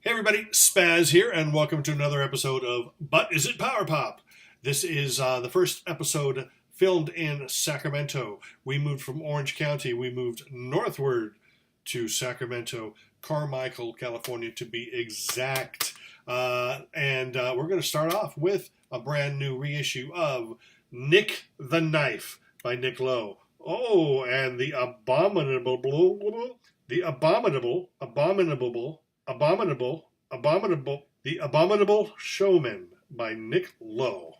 Hey everybody, Spaz here, and welcome to another episode of But Is It Power Pop? This is the first episode filmed in Sacramento. We moved from Orange County, we moved northward to Sacramento, Carmichael, California to be exact. And we're going to start off with a brand new reissue of Nick the Knife by Nick Lowe. Oh, and the Abominable Showman by Nick Lowe.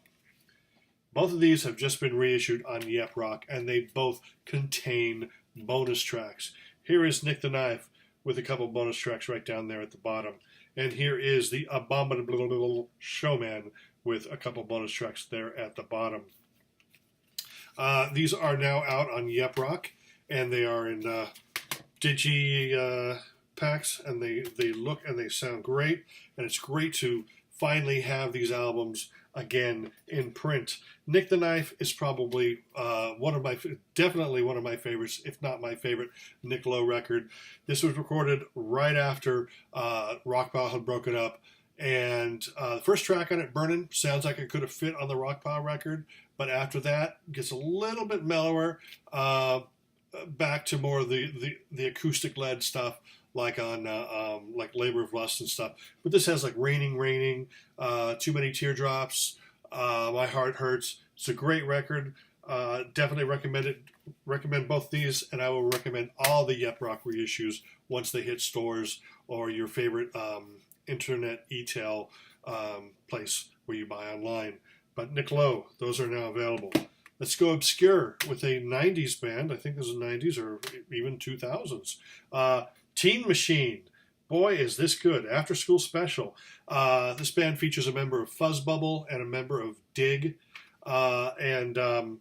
Both of these have just been reissued on Yep Rock, and they both contain bonus tracks. Here is Nick the Knife with a couple bonus tracks right down there at the bottom. And here is the Abominable Showman with a couple bonus tracks there at the bottom. These are now out on Yep Rock, and they are in digi packs, and they look and they sound great, and it's great to finally have these albums again in print. Nick the Knife is probably definitely one of my favorites, if not my favorite Nick Lowe record. This was recorded right after Rockpile had broken up, and the first track on it, Burnin', sounds like it could have fit on the Rockpile record, but after that gets a little bit mellower, back to more of the acoustic led stuff, like on like Labor of Lust and stuff. But this has like Raining, Too Many Teardrops, My Heart Hurts. It's a great record. Definitely recommend both these, and I will recommend all the Yep Rock reissues once they hit stores or your favorite internet e-tail place where you buy online. But Nick Lowe, those are now available. Let's go obscure with a 90s band. I think this is 90s or even 2000s. Teen Machine. Boy, is this good. After School Special. This band features a member of Fuzzbubble and a member of Dig. It's a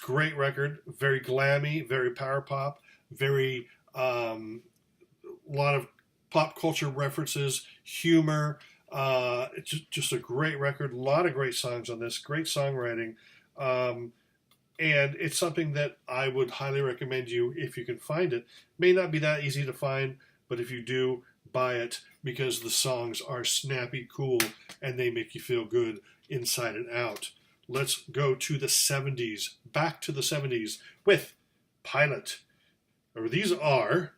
great record. Very glammy, very power pop, very lot of pop culture references, humor. It's just a great record. A lot of great songs on this. Great songwriting. And it's something that I would highly recommend you if you can find it. May not be that easy to find, but if you do, buy it, because the songs are snappy, cool, and they make you feel good inside and out. Let's go to the 70s, back to the 70s with Pilot. These are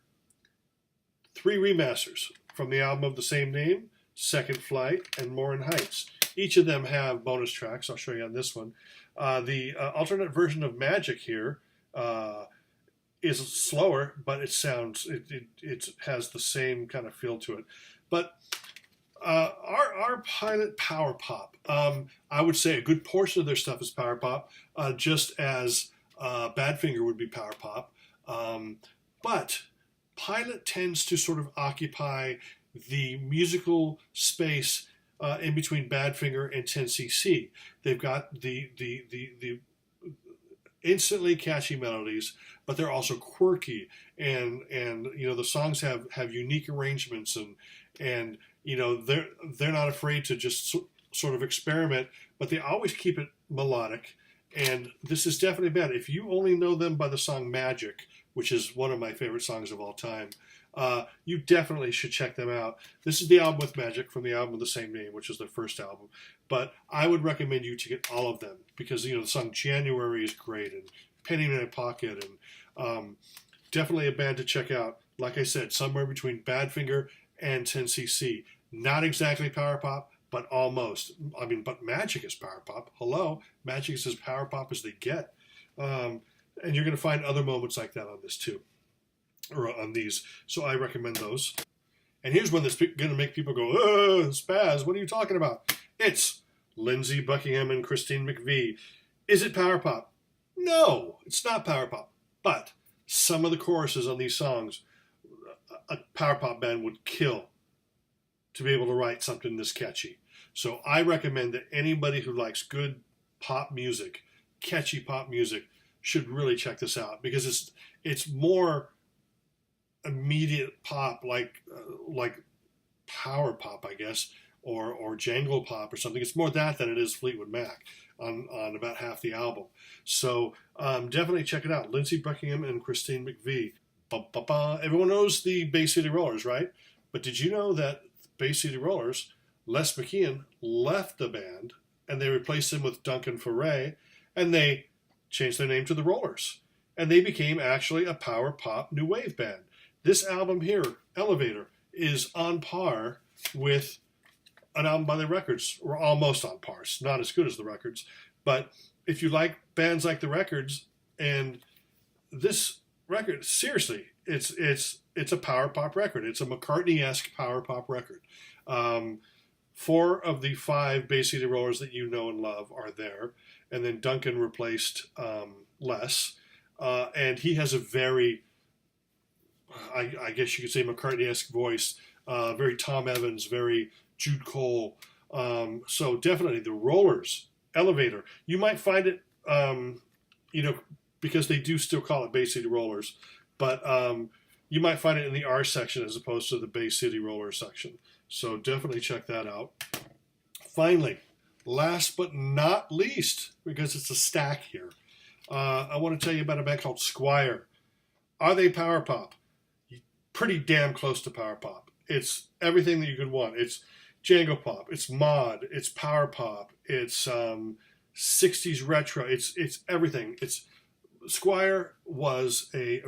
3 remasters from the album of the same name, Second Flight, and More in Heights. Each of them have bonus tracks. I'll show you on this one. The alternate version of Magic here is slower, but it has the same kind of feel to it. But our Pilot power pop, I would say a good portion of their stuff is power pop, just as Badfinger would be power pop. But Pilot tends to sort of occupy the musical space in between Badfinger and 10cc. They've got the instantly catchy melodies, but they're also quirky, and the songs have unique arrangements, and they're not afraid to just sort of experiment, but they always keep it melodic. And this is definitely a band. If you only know them by the song Magic, which is one of my favorite songs of all time, you definitely should check them out. This is the album with Magic from the album of the same name, which is their first album. But I would recommend you to get all of them, because the song January is great, and Penny in My Pocket, and definitely a band to check out. Like I said, somewhere between Badfinger and 10cc. Not exactly power pop, but almost. But Magic is power pop. Hello, Magic is as power pop as they get. And you're going to find other moments like that on this too, or on these. So I recommend those. And here's one that's going to make people go, "Oh, Spaz, what are you talking about?" It's Lindsey Buckingham and Christine McVie. Is it power pop? No, it's not power pop. But some of the choruses on these songs, a power pop band would kill to be able to write something this catchy. So I recommend that anybody who likes good pop music, catchy pop music, should really check this out, because it's more immediate pop, like power pop, I guess, or jangle pop or something. It's more that than it is Fleetwood Mac on about half the album. So definitely check it out. Lindsey Buckingham and Christine McVie. Ba, ba, ba. Everyone knows the Bay City Rollers, right? But did you know that Bay City Rollers, Les McKeon left the band, and they replaced him with Duncan Foray, and they changed their name to the Rollers. And they became actually a power pop new wave band. This album here, Elevator, is on par with an album by the Records, or almost on par. It's not as good as the Records, but if you like bands like the Records, and this record, seriously, it's a power pop record. It's a McCartney-esque power pop record. 4 of the 5 Bay City Rollers that you know and love are there, and then Duncan replaced Les, and he has a very, I guess you could say, McCartney-esque voice, very Tom Evans, very Jude Cole. So definitely the Rollers, Elevator. You might find it, because they do still call it Bay City Rollers, but you might find it in the R section as opposed to the Bay City Rollers section. So definitely check that out. Finally, last but not least, because it's a stack here, I want to tell you about a band called Squire. Are they power pop? Pretty damn close to power pop. It's everything that you could want. It's Django pop. It's mod. It's power pop. It's 60s retro. It's everything. Squire was a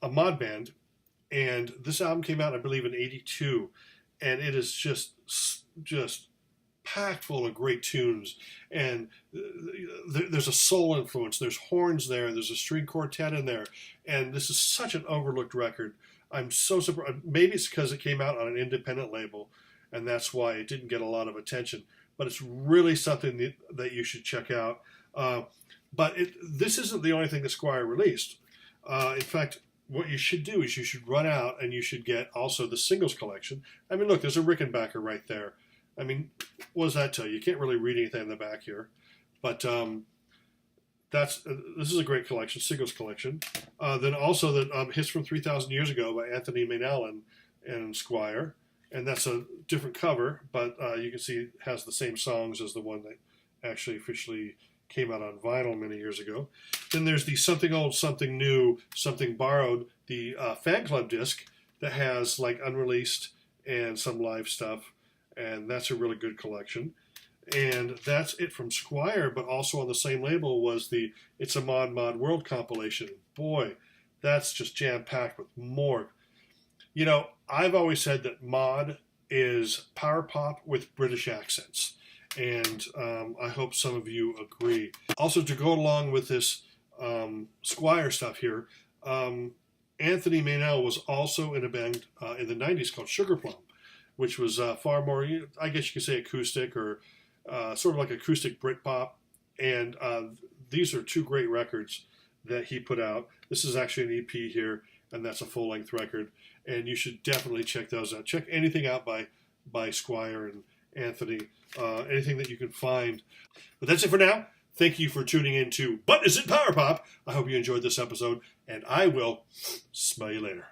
mod band, and this album came out, I believe, in '82, and it is just packed full of great tunes, and there's a soul influence, there's horns there, there's a string quartet in there, and this is such an overlooked record. I'm so surprised. Maybe it's because it came out on an independent label, and that's why it didn't get a lot of attention, but it's really something that you should check out. But this isn't the only thing that Squire released. In fact, what you should do is you should run out and you should get also the singles collection. I mean, look, there's a Rickenbacker right there. I mean, what does that tell you? You can't really read anything in the back here. But this is a great collection, singles collection. Then also the Hits from 3,000 Years Ago by Anthony Maynell and Squire. And that's a different cover, but you can see it has the same songs as the one that actually officially came out on vinyl many years ago. Then there's the Something Old, Something New, Something Borrowed, the fan club disc that has like unreleased and some live stuff, and that's a really good collection. And that's it from Squire, but also on the same label was the It's a Mod World compilation. Boy, that's just jam-packed with more. You know, I've always said that mod is power pop with British accents. And I hope some of you agree. Also, to go along with this Squire stuff here, Anthony Maynell was also in a band in the 90s called Sugar Plum, which was far more, I guess you could say acoustic or sort of like acoustic Britpop. And these are 2 great records that he put out. This is actually an EP here, and that's a full-length record. And you should definitely check those out. Check anything out by Squire and Anthony, anything that you can find. But that's it for now. Thank you for tuning in to But Is It Power Pop? I hope you enjoyed this episode, and I will smell you later.